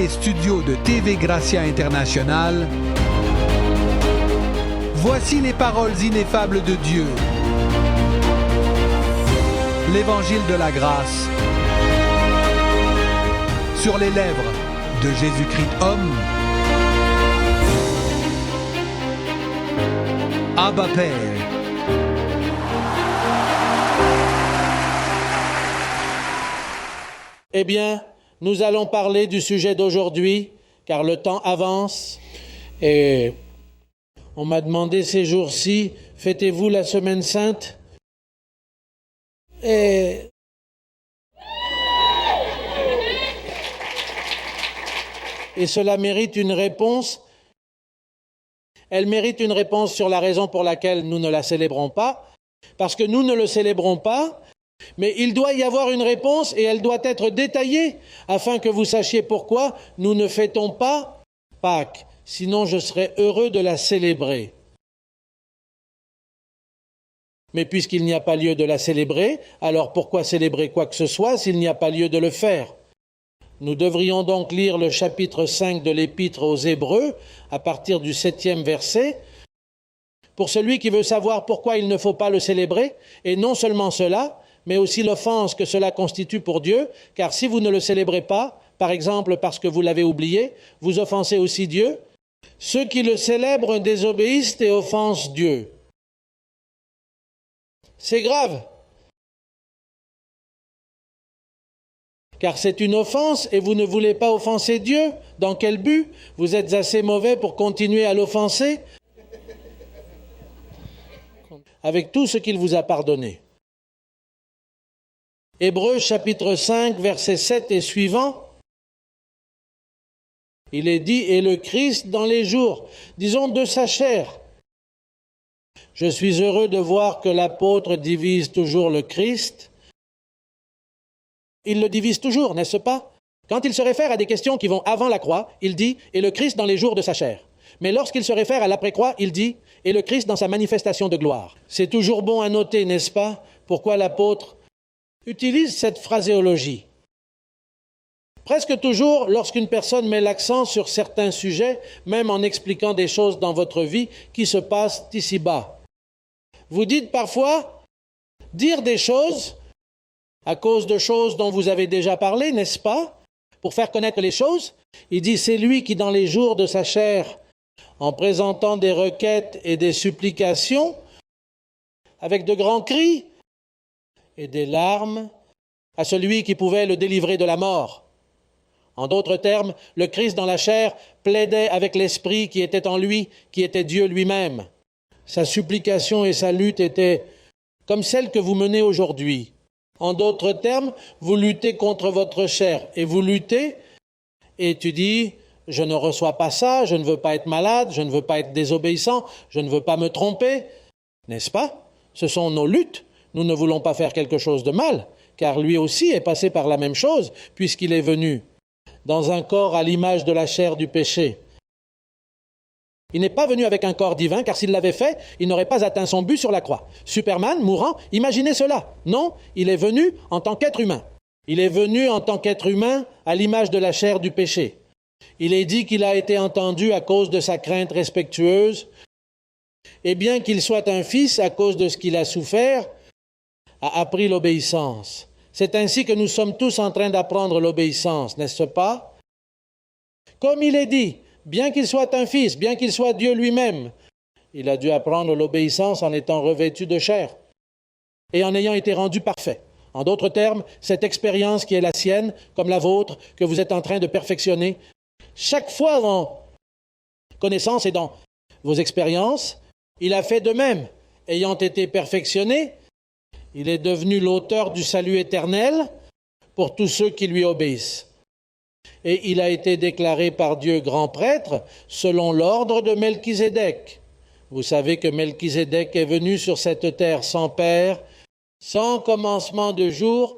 les studios de TV Gracia International, voici les paroles ineffables de Dieu. L'Évangile de la grâce sur les lèvres de Jésus-Christ homme. Abba Père. Eh bien, nous allons parler du sujet d'aujourd'hui, car le temps avance. Et on m'a demandé ces jours-ci, fêtez-vous la Semaine Sainte? Et cela mérite une réponse. Elle mérite une réponse sur la raison pour laquelle nous ne la célébrons pas, parce que nous ne le célébrons pas, mais il doit y avoir une réponse et elle doit être détaillée afin que vous sachiez pourquoi nous ne fêtons pas Pâques, sinon je serais heureux de la célébrer. Mais puisqu'il n'y a pas lieu de la célébrer, alors pourquoi célébrer quoi que ce soit s'il n'y a pas lieu de le faire? Nous devrions donc lire le chapitre 5 de l'Épître aux Hébreux, à partir du 7e verset, pour celui qui veut savoir pourquoi il ne faut pas le célébrer, et non seulement cela, mais aussi l'offense que cela constitue pour Dieu, car si vous ne le célébrez pas, par exemple parce que vous l'avez oublié, vous offensez aussi Dieu. Ceux qui le célèbrent désobéissent et offensent Dieu. C'est grave, car c'est une offense et vous ne voulez pas offenser Dieu. Dans quel but? Vous êtes assez mauvais pour continuer à l'offenser avec tout ce qu'il vous a pardonné. Hébreux chapitre 5, versets 7 et suivants, il est dit « Et le Christ dans les jours, disons de sa chair. Je suis heureux de voir que l'apôtre divise toujours le Christ. » Il le divise toujours, n'est-ce pas? Quand il se réfère à des questions qui vont avant la croix, il dit « Et le Christ dans les jours de sa chair. » Mais lorsqu'il se réfère à l'après-croix, il dit « Et le Christ dans sa manifestation de gloire. » C'est toujours bon à noter, n'est-ce pas, pourquoi l'apôtre utilise cette phraséologie. Presque toujours, lorsqu'une personne met l'accent sur certains sujets, même en expliquant des choses dans votre vie qui se passent ici-bas. Vous dites parfois dire des choses à cause de choses dont vous avez déjà parlé, n'est-ce pas? Pour faire connaître les choses, il dit « C'est lui qui, dans les jours de sa chair, en présentant des requêtes et des supplications, avec de grands cris et des larmes, à celui qui pouvait le délivrer de la mort. » En d'autres termes, le Christ dans la chair plaidait avec l'Esprit qui était en lui, qui était Dieu lui-même. Sa supplication et sa lutte étaient comme celles que vous menez aujourd'hui. En d'autres termes, vous luttez contre votre chair et vous luttez et tu dis « Je ne reçois pas ça, je ne veux pas être malade, je ne veux pas être désobéissant, je ne veux pas me tromper. » N'est-ce pas? Ce sont nos luttes. Nous ne voulons pas faire quelque chose de mal, car lui aussi est passé par la même chose, puisqu'il est venu dans un corps à l'image de la chair du péché. Il n'est pas venu avec un corps divin, car s'il l'avait fait, il n'aurait pas atteint son but sur la croix. Superman, mourant, imaginez cela. Non, il est venu en tant qu'être humain. Il est venu en tant qu'être humain à l'image de la chair du péché. Il est dit qu'il a été entendu à cause de sa crainte respectueuse, et bien qu'il soit un fils à cause de ce qu'il a souffert, a appris l'obéissance. C'est ainsi que nous sommes tous en train d'apprendre l'obéissance, n'est-ce pas? Comme il est dit, bien qu'il soit un fils, bien qu'il soit Dieu lui-même, il a dû apprendre l'obéissance en étant revêtu de chair et en ayant été rendu parfait. En d'autres termes, cette expérience qui est la sienne, comme la vôtre, que vous êtes en train de perfectionner, chaque fois dans connaissance et dans vos expériences, il a fait de même. Ayant été perfectionné, il est devenu l'auteur du salut éternel pour tous ceux qui lui obéissent. Et il a été déclaré par Dieu grand prêtre selon l'ordre de Melchizedek. Vous savez que Melchizedek est venu sur cette terre sans père, sans commencement de jour,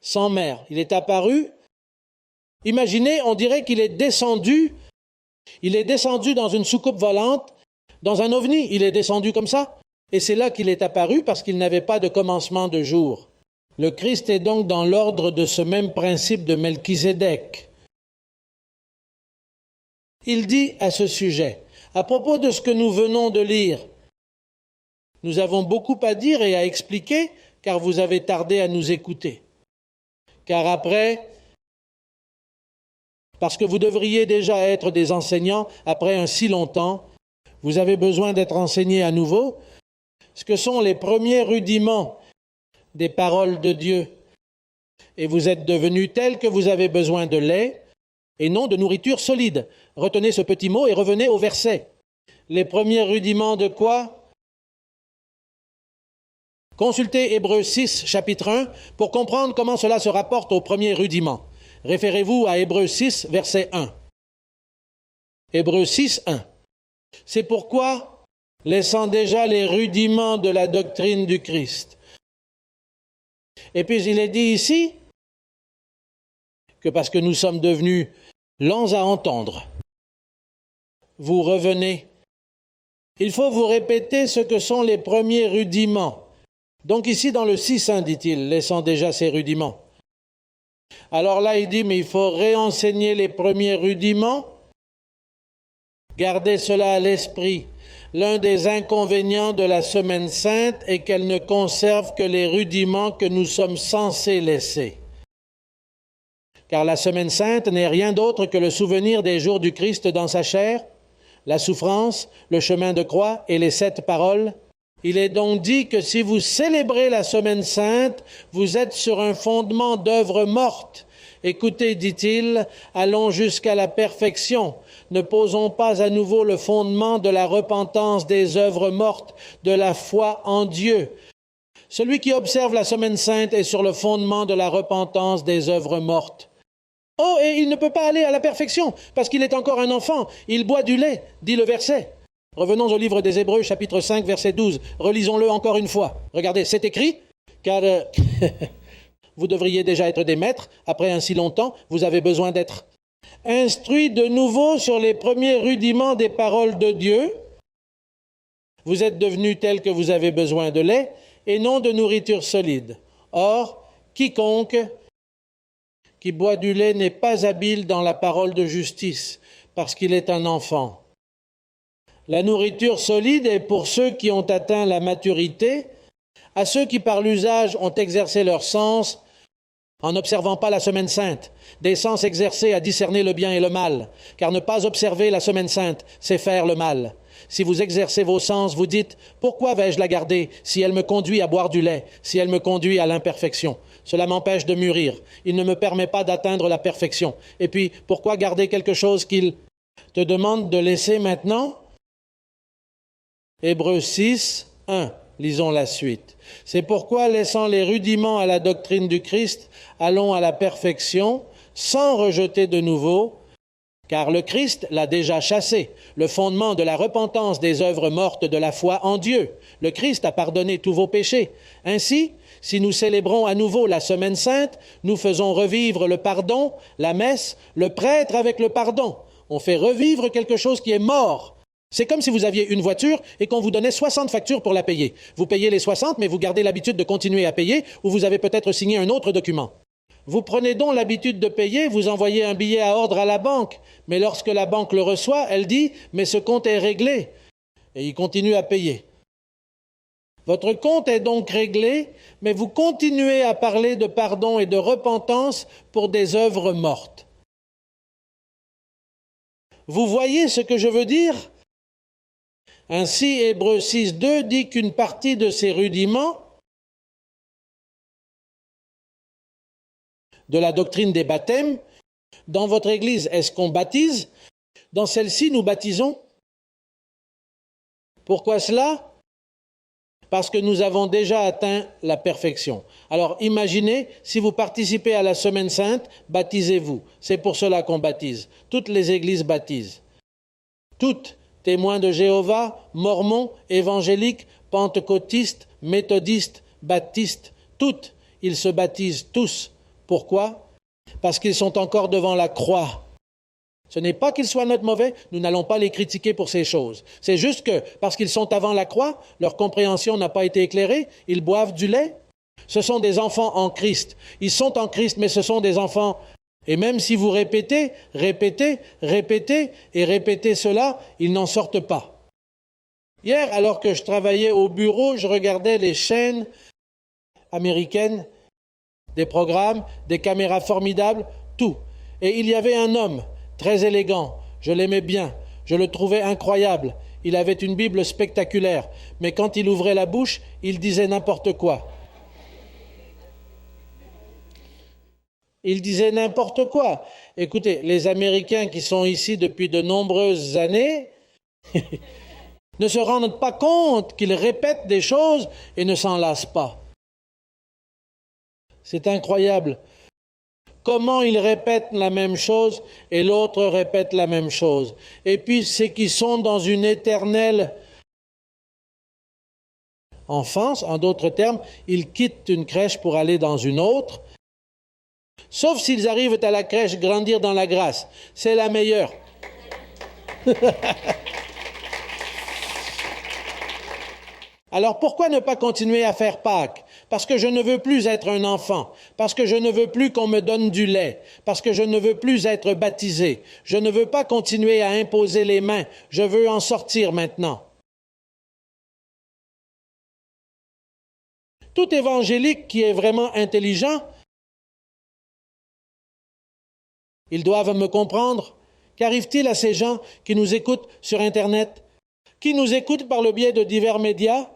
sans mère. Il est apparu. Imaginez, on dirait qu'il est descendu. Il est descendu dans une soucoupe volante, dans un ovni. Il est descendu comme ça. Et c'est là qu'il est apparu parce qu'il n'avait pas de commencement de jour. Le Christ est donc dans l'ordre de ce même principe de Melchizedek. Il dit à ce sujet, à propos de ce que nous venons de lire, nous avons beaucoup à dire et à expliquer, car vous avez tardé à nous écouter. Car après, parce que vous devriez déjà être des enseignants après un si longtemps, vous avez besoin d'être enseignés à nouveau ce que sont les premiers rudiments des paroles de Dieu. Et vous êtes devenus tels que vous avez besoin de lait et non de nourriture solide. Retenez ce petit mot et revenez au verset. Les premiers rudiments de quoi ? Consultez Hébreux 6, chapitre 1, pour comprendre comment cela se rapporte aux premiers rudiments. Référez-vous à Hébreux 6, verset 1. Hébreux 6, 1. C'est pourquoi, laissant déjà les rudiments de la doctrine du Christ. Et puis il est dit ici que parce que nous sommes devenus lents à entendre, vous revenez. Il faut vous répéter ce que sont les premiers rudiments. Donc ici dans le 6.1, dit-il, laissant déjà ces rudiments. Alors là, il dit, mais il faut réenseigner les premiers rudiments. Gardez cela à l'esprit. L'un des inconvénients de la Semaine sainte est qu'elle ne conserve que les rudiments que nous sommes censés laisser. Car la Semaine sainte n'est rien d'autre que le souvenir des jours du Christ dans sa chair, la souffrance, le chemin de croix et les 7 paroles. Il est donc dit que si vous célébrez la Semaine sainte, vous êtes sur un fondement d'œuvres mortes. Écoutez, dit-il, allons jusqu'à la perfection. Ne posons pas à nouveau le fondement de la repentance des œuvres mortes, de la foi en Dieu. Celui qui observe la Semaine sainte est sur le fondement de la repentance des œuvres mortes. Oh, et il ne peut pas aller à la perfection, parce qu'il est encore un enfant. Il boit du lait, dit le verset. Revenons au livre des Hébreux, chapitre 5, verset 12. Relisons-le encore une fois. Regardez, c'est écrit, car vous devriez déjà être des maîtres. Après un si longtemps, vous avez besoin d'être instruits de nouveau sur les premiers rudiments des paroles de Dieu. Vous êtes devenus tels que vous avez besoin de lait et non de nourriture solide. Or, quiconque qui boit du lait n'est pas habile dans la parole de justice, parce qu'il est un enfant. La nourriture solide est pour ceux qui ont atteint la maturité, à ceux qui par l'usage ont exercé leur sens en n'observant pas la Semaine sainte, des sens exercés à discerner le bien et le mal, car ne pas observer la Semaine sainte, c'est faire le mal. Si vous exercez vos sens, vous dites « Pourquoi vais-je la garder si elle me conduit à boire du lait, si elle me conduit à l'imperfection ? Cela m'empêche de mûrir, il ne me permet pas d'atteindre la perfection. Et puis, pourquoi garder quelque chose qu'il te demande de laisser maintenant ?» Hébreux 6, 1. Lisons la suite. C'est pourquoi, laissant les rudiments à la doctrine du Christ, allons à la perfection, sans rejeter de nouveau, car le Christ l'a déjà chassé, le fondement de la repentance des œuvres mortes de la foi en Dieu. Le Christ a pardonné tous vos péchés. Ainsi, si nous célébrons à nouveau la Semaine sainte, nous faisons revivre le pardon, la messe, le prêtre avec le pardon. On fait revivre quelque chose qui est mort. C'est comme si vous aviez une voiture et qu'on vous donnait 60 factures pour la payer. Vous payez les 60, mais vous gardez l'habitude de continuer à payer, ou vous avez peut-être signé un autre document. Vous prenez donc l'habitude de payer, vous envoyez un billet à ordre à la banque, mais lorsque la banque le reçoit, elle dit « mais ce compte est réglé » et il continue à payer. Votre compte est donc réglé, mais vous continuez à parler de pardon et de repentance pour des œuvres mortes. Vous voyez ce que je veux dire ? Ainsi, Hébreux 6, 2 dit qu'une partie de ces rudiments de la doctrine des baptêmes, dans votre Église, est-ce qu'on baptise ? Dans celle-ci, nous baptisons. Pourquoi cela ? Parce que nous avons déjà atteint la perfection. Alors imaginez, si vous participez à la Semaine sainte, baptisez-vous. C'est pour cela qu'on baptise. Toutes les églises baptisent. Toutes. Témoins de Jéhovah, mormons, évangéliques, pentecôtistes, méthodistes, baptistes, toutes, ils se baptisent tous. Pourquoi ? Parce qu'ils sont encore devant la croix. Ce n'est pas qu'ils soient notre mauvais, nous n'allons pas les critiquer pour ces choses. C'est juste que, parce qu'ils sont avant la croix, leur compréhension n'a pas été éclairée, ils boivent du lait. Ce sont des enfants en Christ. Ils sont en Christ, mais ce sont des enfants Et même si vous répétez, répétez, répétez et répétez cela, ils n'en sortent pas. Hier, alors que je travaillais au bureau, je regardais les chaînes américaines, des programmes, des caméras formidables, tout. Et il y avait un homme très élégant, je l'aimais bien, je le trouvais incroyable. Il avait une Bible spectaculaire, mais quand il ouvrait la bouche, il disait n'importe quoi. Il disait n'importe quoi. Écoutez, les Américains qui sont ici depuis de nombreuses années ne se rendent pas compte qu'ils répètent des choses et ne s'en lassent pas. C'est incroyable. Comment ils répètent la même chose et l'autre répète la même chose. Et puis, c'est qu'ils sont dans une éternelle enfance. En d'autres termes, ils quittent une crèche pour aller dans une autre. Sauf s'ils arrivent à la crèche grandir dans la grâce. C'est la meilleure. Alors pourquoi ne pas continuer à faire Pâques? Parce que je ne veux plus être un enfant, parce que je ne veux plus qu'on me donne du lait, parce que je ne veux plus être baptisé. Je ne veux pas continuer à imposer les mains, je veux en sortir maintenant. Tout évangélique qui est vraiment intelligent, ils doivent me comprendre. Qu'arrive-t-il à ces gens qui nous écoutent sur Internet, qui nous écoutent par le biais de divers médias?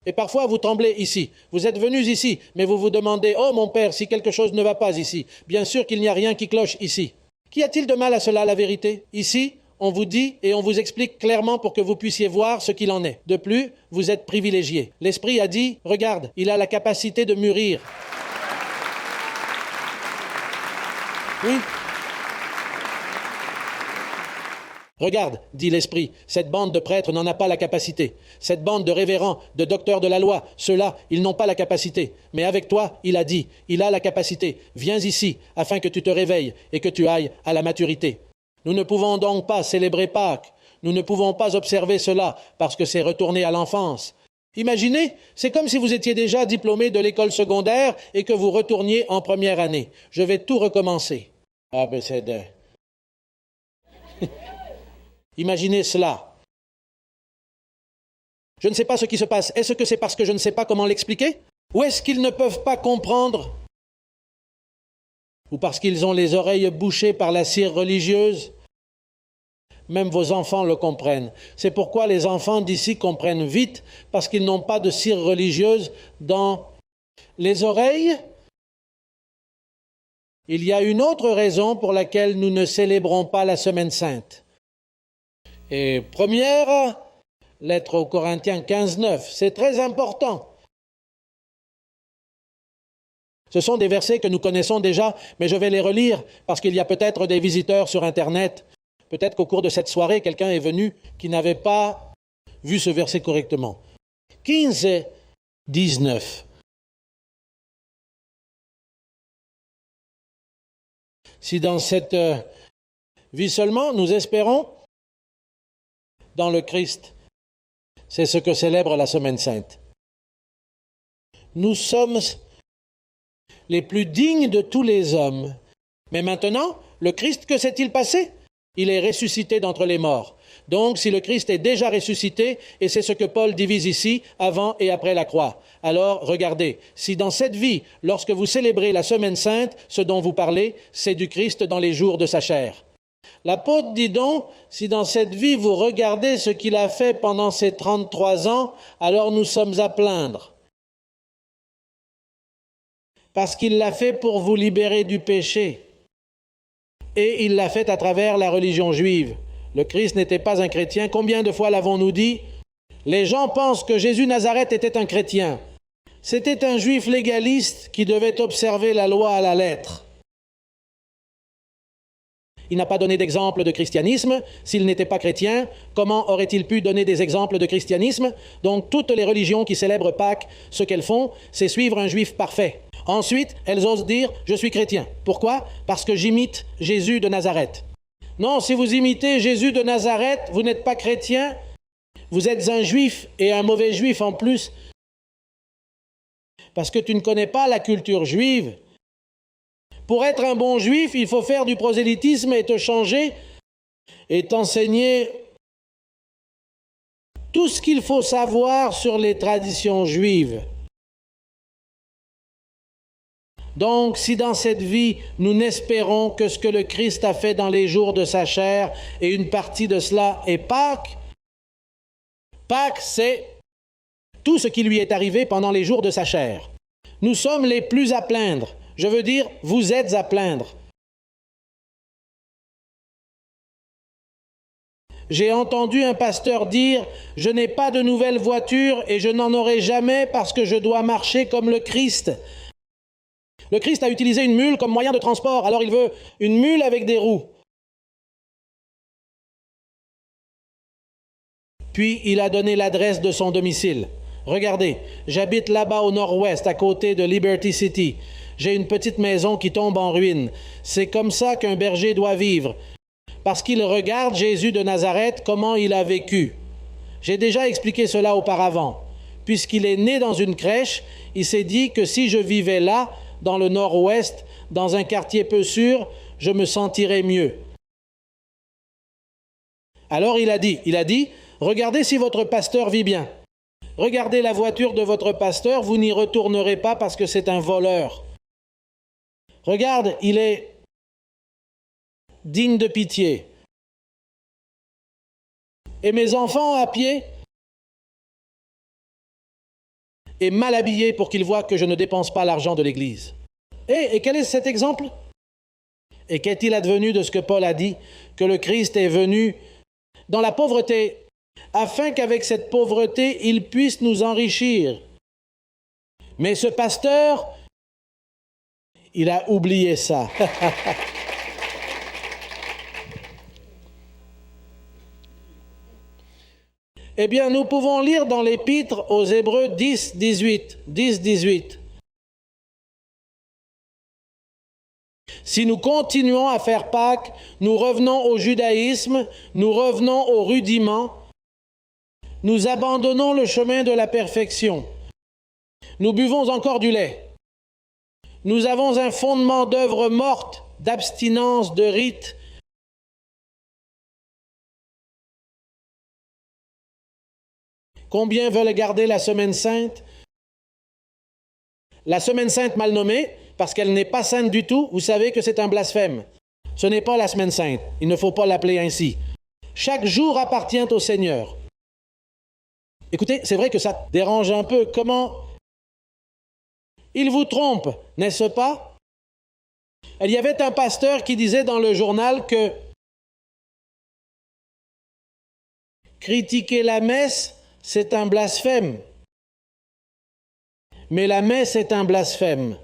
Et parfois, vous tremblez ici. Vous êtes venus ici, mais vous vous demandez « Oh, mon Père, si quelque chose ne va pas ici. » Bien sûr qu'il n'y a rien qui cloche ici. Qu'y a-t-il de mal à cela, la vérité? Ici, on vous dit et on vous explique clairement pour que vous puissiez voir ce qu'il en est. De plus, vous êtes privilégiés. L'Esprit a dit « Regarde, il a la capacité de mûrir. » Oui. Regarde, dit l'Esprit, cette bande de prêtres n'en a pas la capacité. Cette bande de révérends, de docteurs de la loi, ceux-là, ils n'ont pas la capacité. Mais avec toi, il a dit, il a la capacité. Viens ici, afin que tu te réveilles et que tu ailles à la maturité. Nous ne pouvons donc pas célébrer Pâques. Nous ne pouvons pas observer cela, parce que c'est retourner à l'enfance. Imaginez, c'est comme si vous étiez déjà diplômé de l'école secondaire et que vous retourniez en première année. Je vais tout recommencer. Ah ben c'est de... Imaginez cela. Je ne sais pas ce qui se passe. Est-ce que c'est parce que je ne sais pas comment l'expliquer? Ou est-ce qu'ils ne peuvent pas comprendre? Ou parce qu'ils ont les oreilles bouchées par la cire religieuse? Même vos enfants le comprennent. C'est pourquoi les enfants d'ici comprennent vite, parce qu'ils n'ont pas de cire religieuse dans les oreilles. Il y a une autre raison pour laquelle nous ne célébrons pas la Semaine Sainte. Et première, lettre aux Corinthiens 15:9, c'est très important. Ce sont des versets que nous connaissons déjà, mais je vais les relire parce qu'il y a peut-être des visiteurs sur Internet. Peut-être qu'au cours de cette soirée, quelqu'un est venu qui n'avait pas vu ce verset correctement. 15:19. Si dans cette vie seulement, nous espérons dans le Christ, c'est ce que célèbre la Semaine Sainte. Nous sommes les plus dignes de tous les hommes. Mais maintenant, le Christ, que s'est-il passé? Il est ressuscité d'entre les morts. Donc, si le Christ est déjà ressuscité, et c'est ce que Paul divise ici, avant et après la croix, alors regardez, si dans cette vie, lorsque vous célébrez la Semaine Sainte, ce dont vous parlez, c'est du Christ dans les jours de sa chair. L'apôtre dit donc, si dans cette vie vous regardez ce qu'il a fait pendant ces 33 ans, alors nous sommes à plaindre. Parce qu'il l'a fait pour vous libérer du péché. Et il l'a fait à travers la religion juive. Le Christ n'était pas un chrétien. Combien de fois l'avons-nous dit? Les gens pensent que Jésus Nazareth était un chrétien. C'était un juif légaliste qui devait observer la loi à la lettre. Il n'a pas donné d'exemple de christianisme. S'il n'était pas chrétien, comment aurait-il pu donner des exemples de christianisme? Donc, toutes les religions qui célèbrent Pâques, ce qu'elles font, c'est suivre un juif parfait. Ensuite, elles osent dire « je suis chrétien ». Pourquoi? Parce que j'imite Jésus de Nazareth. Non, si vous imitez Jésus de Nazareth, vous n'êtes pas chrétien, vous êtes un juif et un mauvais juif en plus. Parce que tu ne connais pas la culture juive. Pour être un bon juif, il faut faire du prosélytisme et te changer et t'enseigner tout ce qu'il faut savoir sur les traditions juives. Donc, si dans cette vie, nous n'espérons que ce que le Christ a fait dans les jours de sa chair, et une partie de cela est Pâques, Pâques, c'est tout ce qui lui est arrivé pendant les jours de sa chair. Nous sommes les plus à plaindre. Je veux dire, vous êtes à plaindre. J'ai entendu un pasteur dire « Je n'ai pas de nouvelle voiture et je n'en aurai jamais parce que je dois marcher comme le Christ. » Le Christ a utilisé une mule comme moyen de transport, alors il veut une mule avec des roues. Puis il a donné l'adresse de son domicile. Regardez, j'habite là-bas au nord-ouest, à côté de Liberty City. J'ai une petite maison qui tombe en ruine. C'est comme ça qu'un berger doit vivre, parce qu'il regarde Jésus de Nazareth, comment il a vécu. J'ai déjà expliqué cela auparavant. Puisqu'il est né dans une crèche, il s'est dit que si je vivais là, dans le nord-ouest, dans un quartier peu sûr, je me sentirais mieux. Alors il a dit, regardez si votre pasteur vit bien. Regardez la voiture de votre pasteur, vous n'y retournerez pas parce que c'est un voleur. Regarde, il est digne de pitié. Et mes enfants à pied et mal habillés pour qu'ils voient que je ne dépense pas l'argent de l'Église. Et quel est cet exemple? Et qu'est-il advenu de ce que Paul a dit, que le Christ est venu dans la pauvreté, afin qu'avec cette pauvreté, il puisse nous enrichir. Mais ce pasteur, il a oublié ça. Eh bien, nous pouvons lire dans l'Épître aux Hébreux 10, 18. Si nous continuons à faire Pâques, nous revenons au judaïsme, nous revenons au rudiment, nous abandonnons le chemin de la perfection. Nous buvons encore du lait. Nous avons un fondement d'œuvres mortes, d'abstinence, de rites. Combien veulent garder la semaine sainte? La semaine sainte mal nommée, parce qu'elle n'est pas sainte du tout, vous savez que c'est un blasphème. Ce n'est pas la semaine sainte, il ne faut pas l'appeler ainsi. Chaque jour appartient au Seigneur. Écoutez, c'est vrai que ça dérange un peu. Comment il vous trompe, n'est-ce pas? Il y avait un pasteur qui disait dans le journal que critiquer la messe, c'est un blasphème. Mais la messe est un blasphème.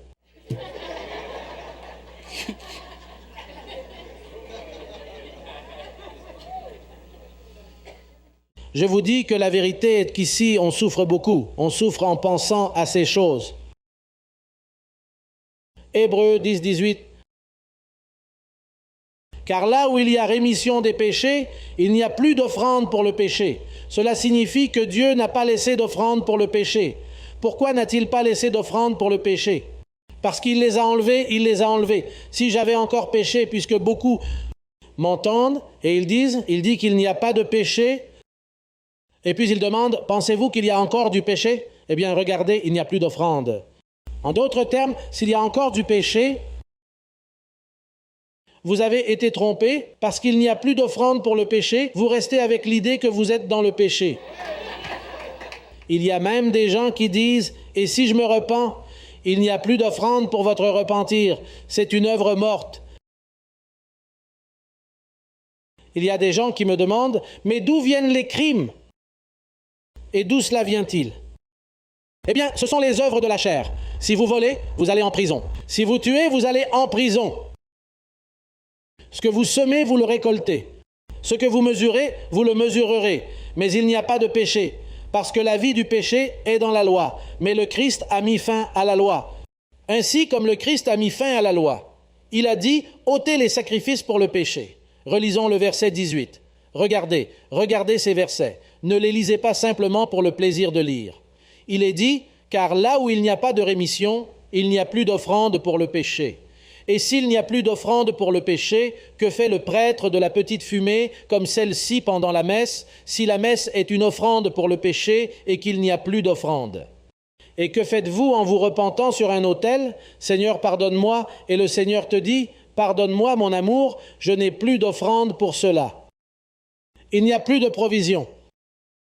Je vous dis que la vérité est qu'ici, on souffre beaucoup. On souffre en pensant à ces choses. Hébreux 10, 18. Car là où il y a rémission des péchés, il n'y a plus d'offrande pour le péché. Cela signifie que Dieu n'a pas laissé d'offrande pour le péché. Pourquoi n'a-t-il pas laissé d'offrande pour le péché? Parce qu'il les a enlevés, il les a enlevés. Si j'avais encore péché, puisque beaucoup m'entendent, et il dit qu'il n'y a pas de péché, et puis il demande, pensez-vous qu'il y a encore du péché? Eh bien, regardez, il n'y a plus d'offrande. En d'autres termes, s'il y a encore du péché, vous avez été trompé parce qu'il n'y a plus d'offrande pour le péché, vous restez avec l'idée que vous êtes dans le péché. Il y a même des gens qui disent « Et si je me repens, il n'y a plus d'offrande pour votre repentir, c'est une œuvre morte. » Il y a des gens qui me demandent « Mais d'où viennent les crimes? Et d'où cela vient-il » Eh bien, ce sont les œuvres de la chair. Si vous volez, vous allez en prison. Si vous tuez, vous allez en prison. Ce que vous semez, vous le récoltez. Ce que vous mesurez, vous le mesurerez. Mais il n'y a pas de péché, parce que la vie du péché est dans la loi. Mais le Christ a mis fin à la loi. Ainsi comme le Christ a mis fin à la loi, il a dit « ôtez les sacrifices pour le péché ». Relisons le verset 18. Regardez ces versets. Ne les lisez pas simplement pour le plaisir de lire. Il est dit « Car là où il n'y a pas de rémission, il n'y a plus d'offrande pour le péché. Et s'il n'y a plus d'offrande pour le péché, que fait le prêtre de la petite fumée comme celle-ci pendant la messe, si la messe est une offrande pour le péché et qu'il n'y a plus d'offrande? Et que faites-vous en vous repentant sur un autel? Seigneur, pardonne-moi. Et le Seigneur te dit, pardonne-moi, mon amour, je n'ai plus d'offrande pour cela. Il n'y a plus de provision.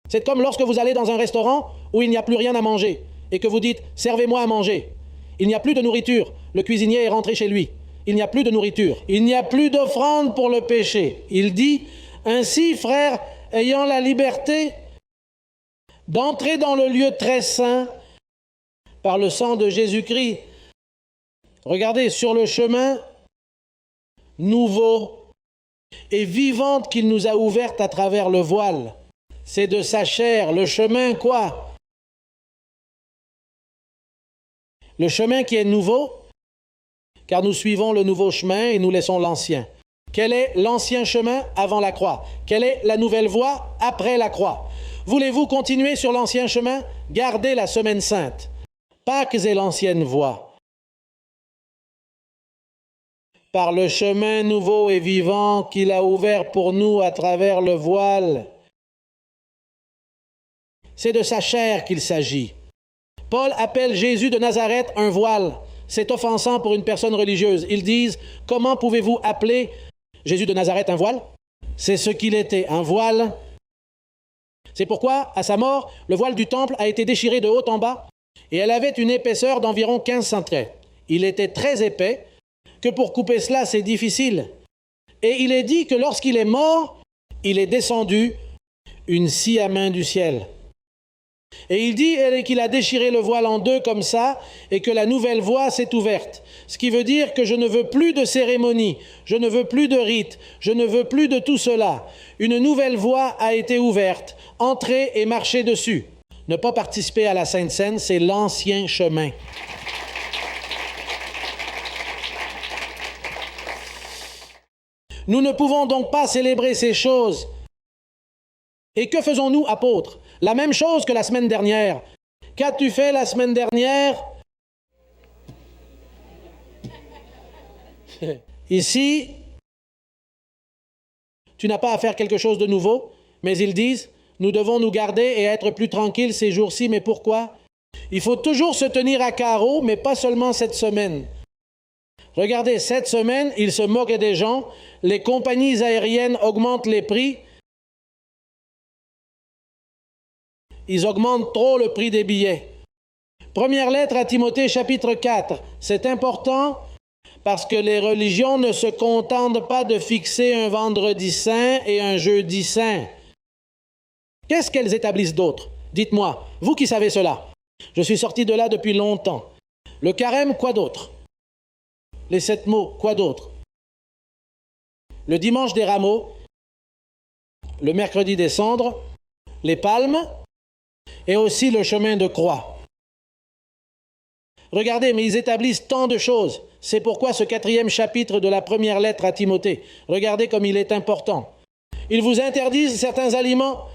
C'est comme lorsque vous allez dans un restaurant où il n'y a plus rien à manger et que vous dites « servez-moi à manger ». Il n'y a plus de nourriture. Le cuisinier est rentré chez lui. Il n'y a plus de nourriture. Il n'y a plus d'offrande pour le péché. Il dit « ainsi, frères, ayant la liberté d'entrer dans le lieu très saint par le sang de Jésus-Christ. » Regardez, sur le chemin nouveau et vivante qu'il nous a ouverte à travers le voile. C'est de sa chair, le chemin quoi? Le chemin qui est nouveau, car nous suivons le nouveau chemin et nous laissons l'ancien. Quel est l'ancien chemin avant la croix? Quelle est la nouvelle voie après la croix? Voulez-vous continuer sur l'ancien chemin? Gardez la semaine sainte. Pâques est l'ancienne voie. Par le chemin nouveau et vivant qu'il a ouvert pour nous à travers le voile. C'est de sa chair qu'il s'agit. Paul appelle Jésus de Nazareth un voile. C'est offensant pour une personne religieuse. Ils disent, comment pouvez-vous appeler Jésus de Nazareth un voile? C'est ce qu'il était, un voile. C'est pourquoi, à sa mort, le voile du temple a été déchiré de haut en bas et elle avait une épaisseur d'environ 15 centimètres. Il était très épais, que pour couper cela, c'est difficile. Et il est dit que lorsqu'il est mort, il est descendu une scie à main du ciel. Et il dit qu'il a déchiré le voile en deux comme ça, et que la nouvelle voie s'est ouverte. Ce qui veut dire que je ne veux plus de cérémonie, je ne veux plus de rites, je ne veux plus de tout cela. Une nouvelle voie a été ouverte. Entrez et marchez dessus. Ne pas participer à la Sainte Seine, c'est l'ancien chemin. Nous ne pouvons donc pas célébrer ces choses. Et que faisons-nous, apôtres? La même chose que la semaine dernière. Qu'as-tu fait la semaine dernière? Ici, tu n'as pas à faire quelque chose de nouveau, mais ils disent, nous devons nous garder et être plus tranquilles ces jours-ci. Mais pourquoi? Il faut toujours se tenir à carreau, mais pas seulement cette semaine. Regardez, cette semaine, ils se moquent des gens, les compagnies aériennes augmentent les prix, ils augmentent trop le prix des billets. Première lettre à Timothée, chapitre 4. C'est important parce que les religions ne se contentent pas de fixer un vendredi saint et un jeudi saint. Qu'est-ce qu'elles établissent d'autre? Dites-moi, vous qui savez cela. Je suis sorti de là depuis longtemps. Le carême, quoi d'autre? Les 7 mots, quoi d'autre? Le dimanche des rameaux, le mercredi des cendres, les palmes et aussi le chemin de croix. Regardez, mais ils établissent tant de choses. C'est pourquoi ce 4e chapitre de la première lettre à Timothée, regardez comme il est important. Ils vous interdisent certains aliments.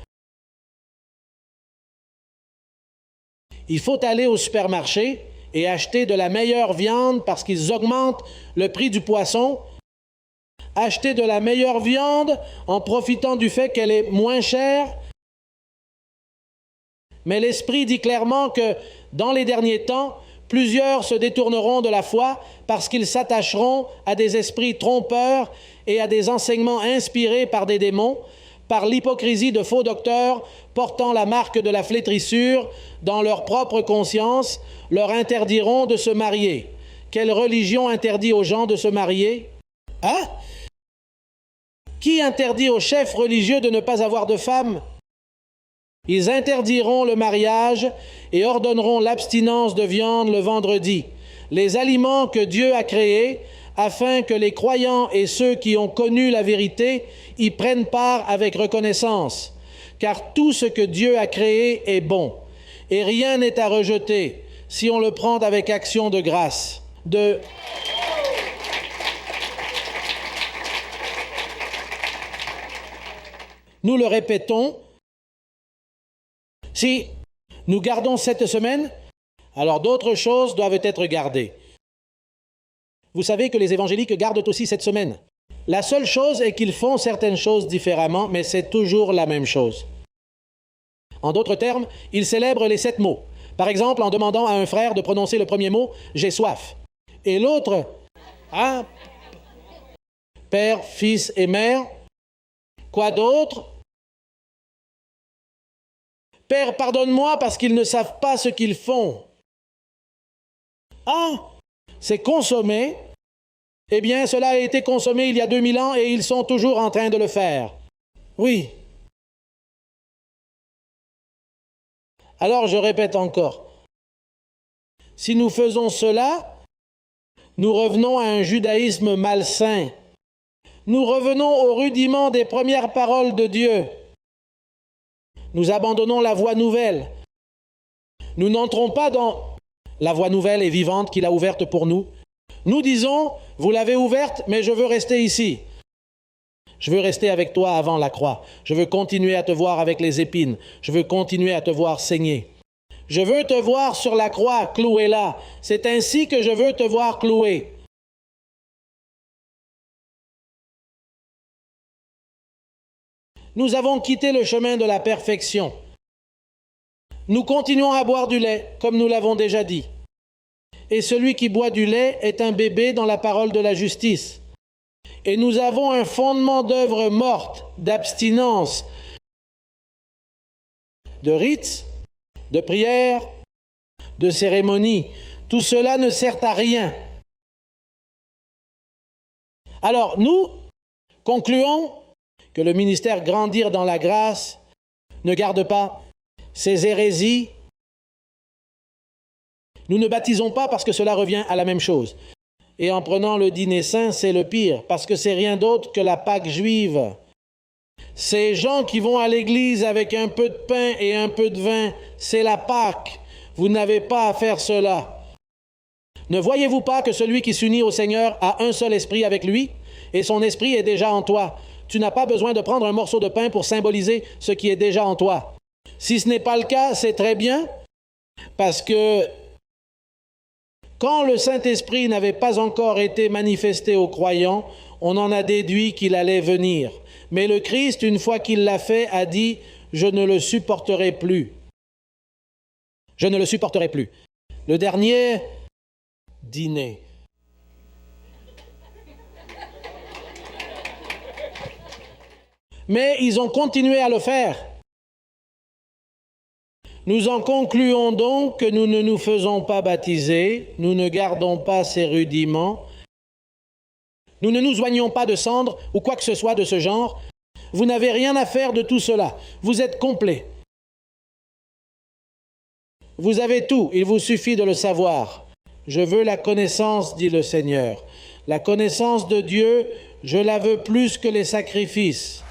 Il faut aller au supermarché et acheter de la meilleure viande parce qu'ils augmentent le prix du poisson. Acheter de la meilleure viande en profitant du fait qu'elle est moins chère. Mais l'Esprit dit clairement que dans les derniers temps, plusieurs se détourneront de la foi parce qu'ils s'attacheront à des esprits trompeurs et à des enseignements inspirés par des démons, par l'hypocrisie de faux docteurs portant la marque de la flétrissure dans leur propre conscience, leur interdiront de se marier. Quelle religion interdit aux gens de se marier? Hein? Qui interdit aux chefs religieux de ne pas avoir de femmes? Ils interdiront le mariage et ordonneront l'abstinence de viande le vendredi, les aliments que Dieu a créés, afin que les croyants et ceux qui ont connu la vérité y prennent part avec reconnaissance. Car tout ce que Dieu a créé est bon, et rien n'est à rejeter si on le prend avec action de grâce. Nous le répétons, si nous gardons cette semaine, alors d'autres choses doivent être gardées. Vous savez que les évangéliques gardent aussi cette semaine. La seule chose est qu'ils font certaines choses différemment, mais c'est toujours la même chose. En d'autres termes, ils célèbrent les 7 mots. Par exemple, en demandant à un frère de prononcer le premier mot « j'ai soif ». Et l'autre « ah, Père, Fils et Mère ». Quoi d'autre? « Père, pardonne-moi parce qu'ils ne savent pas ce qu'ils font ». Ah, c'est consommé. Eh bien, cela a été consommé il y a 2000 ans et ils sont toujours en train de le faire. Oui. Alors, je répète encore. Si nous faisons cela, nous revenons à un judaïsme malsain. Nous revenons au rudiment des premières paroles de Dieu. Nous abandonnons la voie nouvelle. Nous n'entrons pas dans la voie nouvelle et vivante qu'il a ouverte pour nous. Nous disons, vous l'avez ouverte, mais je veux rester ici. Je veux rester avec toi avant la croix. Je veux continuer à te voir avec les épines. Je veux continuer à te voir saigner. Je veux te voir sur la croix, cloué là. C'est ainsi que je veux te voir cloué. Nous avons quitté le chemin de la perfection. Nous continuons à boire du lait, comme nous l'avons déjà dit. Et celui qui boit du lait est un bébé dans la parole de la justice. Et nous avons un fondement d'œuvres mortes, d'abstinence, de rites, de prières, de cérémonies. Tout cela ne sert à rien. Alors, nous concluons que le ministère Grandir dans la grâce ne garde pas ces hérésies. Nous ne baptisons pas parce que cela revient à la même chose. Et en prenant le dîner saint, c'est le pire, parce que c'est rien d'autre que la Pâque juive. Ces gens qui vont à l'église avec un peu de pain et un peu de vin, c'est la Pâque. Vous n'avez pas à faire cela. Ne voyez-vous pas que celui qui s'unit au Seigneur a un seul esprit avec lui, et son esprit est déjà en toi? Tu n'as pas besoin de prendre un morceau de pain pour symboliser ce qui est déjà en toi. Si ce n'est pas le cas, c'est très bien, parce que quand le Saint-Esprit n'avait pas encore été manifesté aux croyants, on en a déduit qu'il allait venir. Mais le Christ, une fois qu'il l'a fait, a dit « Je ne le supporterai plus. » Je ne le supporterai plus. Le dernier dîner. Mais ils ont continué à le faire. Nous en concluons donc que nous ne nous faisons pas baptiser, nous ne gardons pas ces rudiments, nous ne nous joignons pas de cendres ou quoi que ce soit de ce genre. Vous n'avez rien à faire de tout cela. Vous êtes complet. Vous avez tout, il vous suffit de le savoir. Je veux la connaissance, dit le Seigneur. La connaissance de Dieu, je la veux plus que les sacrifices.